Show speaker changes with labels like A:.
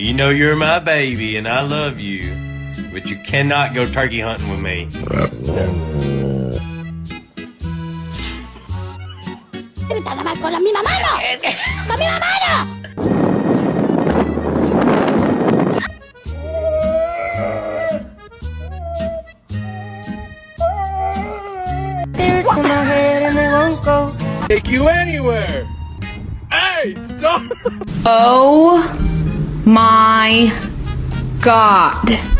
A: You know you're my baby and I love you, but you cannot go turkey hunting with me.
B: ¡Grita nomás con la misma mano! ¡Con la misma mano!
C: To my head and it won't go.
A: Take you anywhere! Hey, stop!
D: Oh my God.